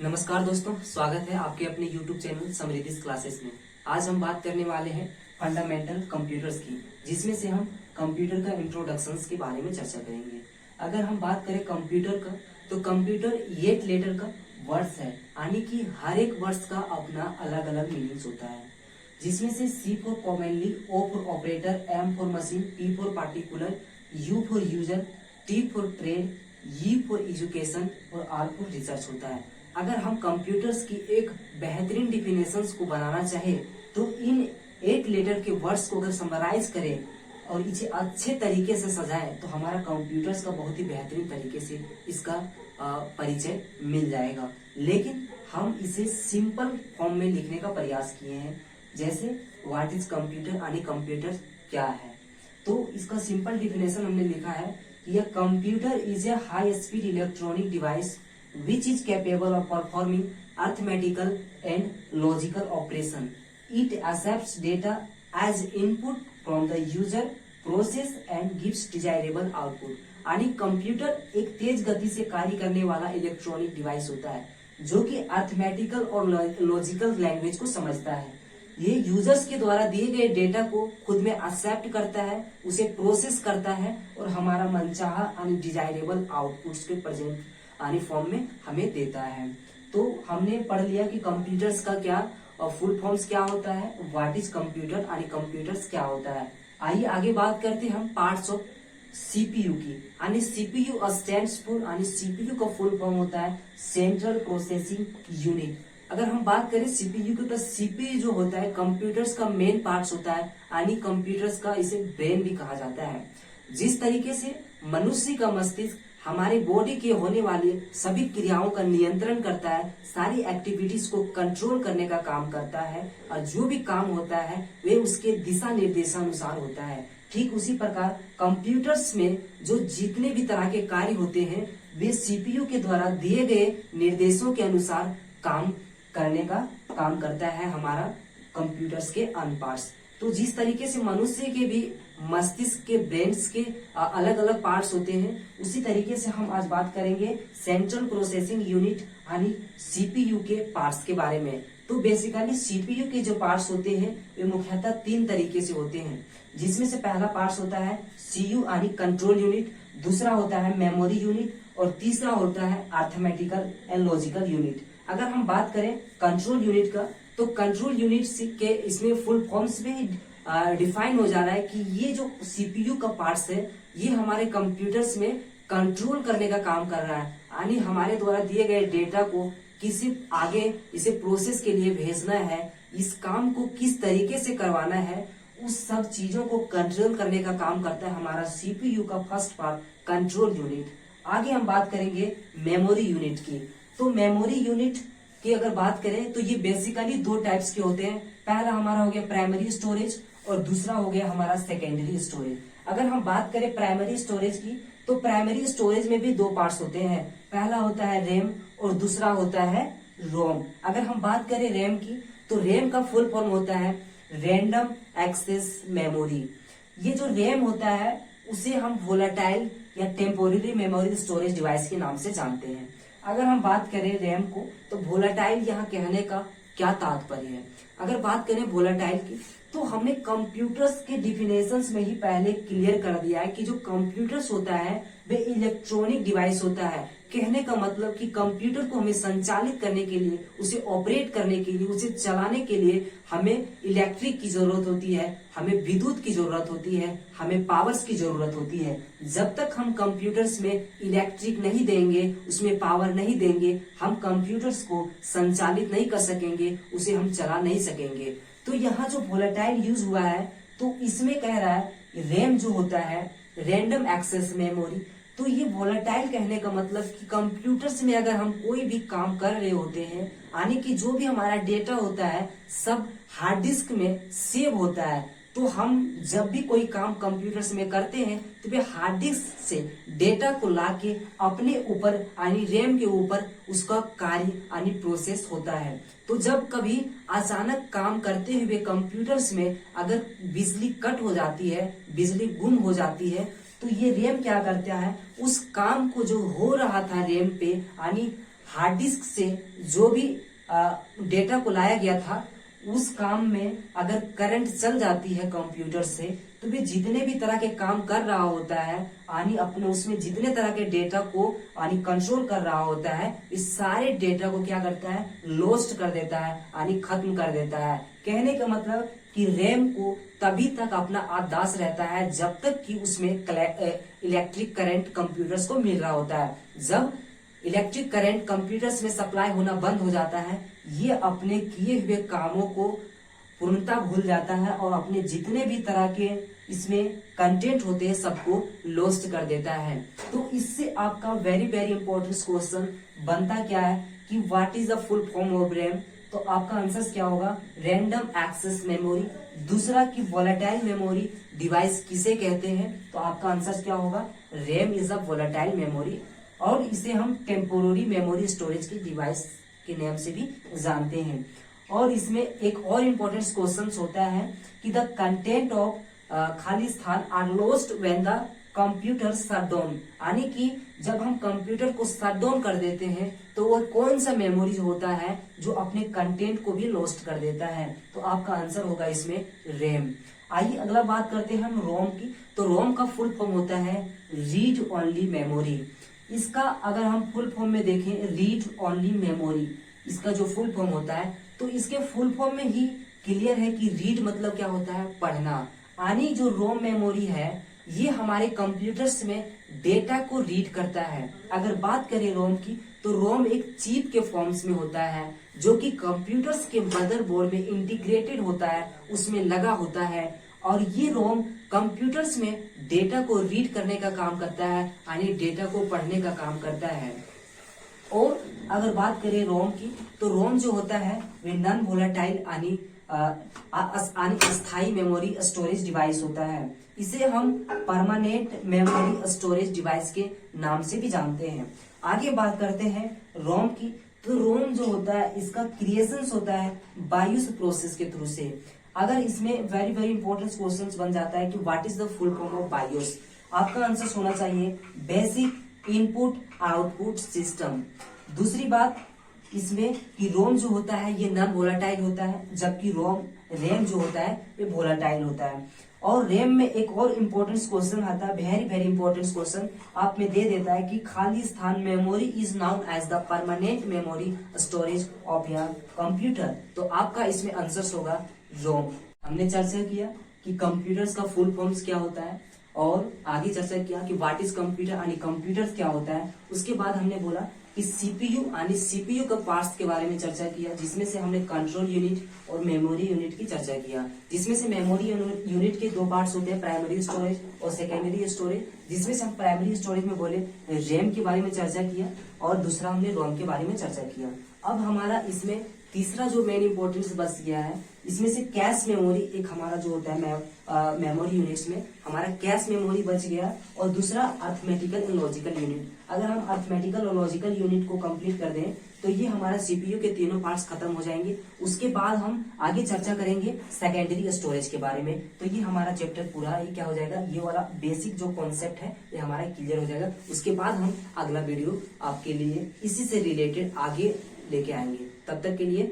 नमस्कार दोस्तों, स्वागत है आपके अपने YouTube चैनल समृद्धि क्लासेस में। आज हम बात करने वाले हैं फंडामेंटल कंप्यूटर्स की, जिसमें से हम कंप्यूटर का इंट्रोडक्शंस के बारे में चर्चा करेंगे। अगर हम बात करें कंप्यूटर का, तो कंप्यूटर 8 लेटर का वर्ड्स है, यानी कि हर एक वर्ड्स का अपना अलग अलग मीनिंग्स होता है। जिसमें से C for commonly, O for operator, M for machine, P for particular, U for user, T for trade, E for education और R फॉर रिसर्च होता है। अगर हम कंप्यूटर्स की एक बेहतरीन डिफिनेशंस को बनाना चाहे तो इन 8 लेटर के वर्ड्स को अगर समराइज करें और इसे अच्छे तरीके से सजाएं तो हमारा कंप्यूटर्स का बहुत ही बेहतरीन तरीके से इसका परिचय मिल जाएगा। लेकिन हम इसे सिंपल फॉर्म में लिखने का प्रयास किए हैं, जैसे व्हाट इज कंप्यूटर, यानी कंप्यूटर क्या है। तो इसका सिंपल डिफिनेशन हमने लिखा है कि यह computer is a high speed electronic device which is capable of performing arithmetical and logical operation. It accepts data as input from the user, process and gives desirable output. यानी computer एक तेज गति से कार्य करने वाला इलेक्ट्रॉनिक डिवाइस होता है जो कि अर्थमेटिकल और लॉजिकल लैंग्वेज को समझता है। ये यूजर्स के द्वारा दिए गए डेटा को खुद में एक्सेप्ट करता है, उसे प्रोसेस करता है और हमारा मनचाहा यानी डिजायरेबल आउटपुट्स के प्रेजेंट यानी फॉर्म में हमें देता है। तो हमने पढ़ लिया कि कंप्यूटर्स का क्या फुल फॉर्म्स क्या होता है, व्हाट इज कंप्यूटर यानी कंप्यूटर्स क्या होता है। आइए आगे बात करते हैं हम पार्ट्स ऑफ सीपीयू की, यानी सीपीयू स्टैंड्स फॉर, यानी सीपीयू का फुल फॉर्म होता है सेंट्रल प्रोसेसिंग यूनिट। अगर हम बात करें सीपीयू की, तो सीपीयू जो होता है कंप्यूटर्स का मेन पार्ट्स होता है, यानी कंप्यूटर्स का इसे ब्रेन भी कहा जाता है। जिस तरीके से मनुष्य का मस्तिष्क हमारे बॉडी के होने वाले सभी क्रियाओं का नियंत्रण करता है, सारी एक्टिविटीज को कंट्रोल करने का काम करता है और जो भी काम होता है वे उसके दिशा निर्देशानुसार होता है। ठीक उसी प्रकार कंप्यूटर्स में जो जितने भी तरह के कार्य होते हैं वे सीपीयू के द्वारा दिए गए निर्देशों के अनुसार काम करने का काम करता है हमारा कंप्यूटर्स के अन्य पार्ट्स। तो जिस तरीके से मनुष्य के भी मस्तिष्क के ब्रेन्स के अलग अलग पार्ट्स होते हैं, उसी तरीके से हम आज बात करेंगे सेंट्रल प्रोसेसिंग यूनिट यानी सीपीयू के पार्ट्स के बारे में। तो बेसिकली सीपीयू के जो पार्ट्स होते हैं वे मुख्यतः 3 तरीके से होते हैं, जिसमें से पहला पार्ट्स होता है सीयू यानी कंट्रोल यूनिट, दूसरा होता है मेमोरी यूनिट और तीसरा होता है अर्थमेटिकल एंड लॉजिकल यूनिट। अगर हम बात करें कंट्रोल यूनिट का, तो कंट्रोल यूनिट के इसमें फुल फॉर्म्स में डिफाइन हो जा रहा है कि ये जो सीपीयू का पार्ट्स है ये हमारे कंप्यूटर्स में कंट्रोल करने का काम कर रहा है, यानी हमारे द्वारा दिए गए डेटा को किसी आगे इसे प्रोसेस के लिए भेजना है, इस काम को किस तरीके से करवाना है, उस सब चीजों को कंट्रोल करने का काम करता है हमारा सीपीयू का फर्स्ट पार्ट कंट्रोल यूनिट। आगे हम बात करेंगे मेमोरी यूनिट की। तो मेमोरी यूनिट की अगर बात करें तो ये बेसिकली 2 टाइप्स के होते हैं। पहला हमारा हो गया प्राइमरी स्टोरेज और दूसरा हो गया हमारा सेकेंडरी स्टोरेज। अगर हम बात करें प्राइमरी स्टोरेज की, तो प्राइमरी स्टोरेज में भी 2 पार्ट्स होते हैं। पहला होता है रैम और दूसरा होता है रोम। अगर हम बात करें रैम की, तो रैम का फुल फॉर्म होता है रैंडम एक्सेस मेमोरी। ये जो रैम होता है उसे हम वोलेटाइल या टेम्पोररी मेमोरी स्टोरेज डिवाइस के नाम से जानते हैं। अगर हम बात करें रैम को, तो वोलेटाइल यहाँ कहने का क्या तात्पर्य है। अगर बात करें वोलेटाइल की, तो हमने कंप्यूटर्स के डिफिनेशंस में ही पहले क्लियर कर दिया है कि जो कंप्यूटर्स होता है वे इलेक्ट्रॉनिक डिवाइस होता है। कहने का मतलब कि कंप्यूटर को हमें संचालित करने के लिए, उसे ऑपरेट करने के लिए, उसे चलाने के लिए हमें इलेक्ट्रिक की जरूरत होती है, हमें विद्युत की जरूरत होती है, हमें पावर्स की जरूरत होती है। जब तक हम कंप्यूटर्स में इलेक्ट्रिक नहीं देंगे, उसमें पावर नहीं देंगे, हम कंप्यूटर्स को संचालित नहीं कर सकेंगे, उसे हम चला नहीं सकेंगे। तो यहाँ जो वोलेटाइल यूज हुआ है, तो इसमें कह रहा है रैम जो होता है रैंडम एक्सेस मेमोरी। तो ये वोलेटाइल कहने का मतलब कि कंप्यूटर्स में अगर हम कोई भी काम कर रहे होते हैं, यानी कि जो भी हमारा डेटा होता है सब हार्ड डिस्क में सेव होता है। तो हम जब भी कोई काम कंप्यूटर्स में करते हैं तो वे हार्ड डिस्क से डेटा को लाके अपने ऊपर यानी रैम के ऊपर उसका कार्य यानी प्रोसेस होता है। तो जब कभी अचानक काम करते हुए कंप्यूटर्स में अगर बिजली कट हो जाती है, बिजली गुम हो जाती है, तो ये रैम क्या करता है, उस काम को जो हो रहा था रैम पे यानी हार्ड डिस्क से जो भी डेटा को लाया गया था उस काम में अगर करंट चल जाती है कंप्यूटर से, तो भी जितने भी तरह के काम कर रहा होता है यानी अपने उसमें जितने तरह के डेटा को यानी कंट्रोल कर रहा होता है, इस सारे डेटा को क्या करता है, लॉस्ट कर देता है यानी खत्म कर देता है। कहने का मतलब कि रैम को तभी तक अपना आदास रहता है जब तक कि उसमें इलेक्ट्रिक करंट कंप्यूटर्स को मिल रहा होता है। जब इलेक्ट्रिक करंट कंप्यूटर्स में सप्लाई होना बंद हो जाता है, ये अपने किए हुए कामों को पूर्णतः भूल जाता है और अपने जितने भी तरह के इसमें कंटेंट होते हैं सबको लॉस्ट कर देता है। तो इससे आपका वेरी वेरी इंपॉर्टेंट क्वेश्चन बनता क्या है कि what is the full form of RAM. तो आपका आंसर क्या होगा, रैंडम एक्सेस मेमोरी। दूसरा कि वोलेटाइल मेमोरी डिवाइस किसे कहते हैं, तो आपका आंसर क्या होगा, RAM is a volatile memory. और इसे हम टेम्पोररी मेमोरी स्टोरेज की डिवाइस के नाम से भी जानते हैं। और इसमें एक और इम्पोर्टेंट क्वेश्चन होता है कि द कंटेंट ऑफ खाली स्थान are lost when the computer shut down, यानी कि जब हम कंप्यूटर को शट डाउन कर देते हैं तो वो कौन सा मेमोरी होता है जो अपने कंटेंट को भी लॉस्ट कर देता है। तो आपका आंसर होगा इसमें रैम। आइए अगला बात करते हैं हम रोम की। तो रोम का फुल फॉर्म होता है रीड ओनली मेमोरी। इसका अगर हम फुल फॉर्म में देखें, रीड ओनली मेमोरी इसका जो फुल फॉर्म होता है, तो इसके फुल फॉर्म में ही क्लियर है कि रीड मतलब क्या होता है, पढ़ना। यानी जो रोम मेमोरी है ये हमारे कंप्यूटर्स में डेटा को रीड करता है। अगर बात करें रोम की, तो रोम एक चिप के फॉर्म्स में होता है जो कि कंप्यूटर्स के मदरबोर्ड में इंटीग्रेटेड होता है, उसमें लगा होता है। और ये रोम कंप्यूटर्स में डेटा को रीड करने का काम करता है यानी डेटा को पढ़ने का काम करता है। और अगर बात करें रोम की, तो रोम जो होता है वे नॉन वोलेटाइल यानी अस्थायी मेमोरी स्टोरेज डिवाइस होता है। इसे हम परमानेंट मेमोरी स्टोरेज डिवाइस के नाम से भी जानते हैं। आगे बात करते हैं रोम की। तो रोम जो होता है इसका क्रिएशन होता है बायोस प्रोसेस के थ्रू से। अगर इसमें वेरी वेरी इंपॉर्टेंट क्वेश्चन बन जाता है कि what is the full form of BIOS, आपका आंसर होना चाहिए बेसिक इनपुट आउटपुट सिस्टम। दूसरी बात इसमें कि रोम जो होता है ये नॉन वोलेटाइल होता है, जबकि रैम जो होता है ये वोलेटाइल होता है। और रैम में एक और इम्पोर्टेंट क्वेश्चन आता है, वेरी वेरी इंपॉर्टेंट क्वेश्चन आप में दे देता है कि खाली स्थान memory is known as the permanent memory storage of your computer. तो आपका इसमें आंसर होगा रोम। हमने चर्चा किया कि कंप्यूटर्स का फुल फॉर्म्स क्या होता है और आगे चर्चा किया कि व्हाट इज कंप्यूटर यानी कंप्यूटर्स क्या होता है। उसके बाद हमने बोला कि सीपीयू यानी सीपीयू का पार्ट्स के बारे में चर्चा किया, जिसमें से हमने कंट्रोल यूनिट और मेमोरी यूनिट की चर्चा किया। जिसमें से मेमोरी यूनिट के दो पार्ट्स होते हैं, प्राइमरी स्टोरेज और सेकेंडरी स्टोरेज। जिसमें से हम प्राइमरी स्टोरेज में बोले रैम के बारे में चर्चा किया और दूसरा हमने रोम के बारे में चर्चा किया। अब हमारा इसमें तीसरा जो मेन इंपॉर्टेंस बच गया है, इसमें से कैश मेमोरी एक हमारा जो होता है मेमोरी यूनिट्स में हमारा कैश मेमोरी बच गया और दूसरा अर्थमेटिकल एंड लॉजिकल यूनिट। अगर हम अर्थमेटिकल और लॉजिकल यूनिट को कंप्लीट कर दें तो ये हमारा सीपीयू के तीनों पार्ट्स खत्म हो जाएंगे। उसके बाद हम आगे चर्चा करेंगे सेकेंडरी स्टोरेज के बारे में। तो ये हमारा चैप्टर पूरा ये क्या हो जाएगा, ये वाला बेसिक जो कॉन्सेप्ट है ये हमारा क्लियर हो जाएगा। उसके बाद हम अगला वीडियो आपके लिए इसी से रिलेटेड आगे लेके आएंगे। तब तक के लिए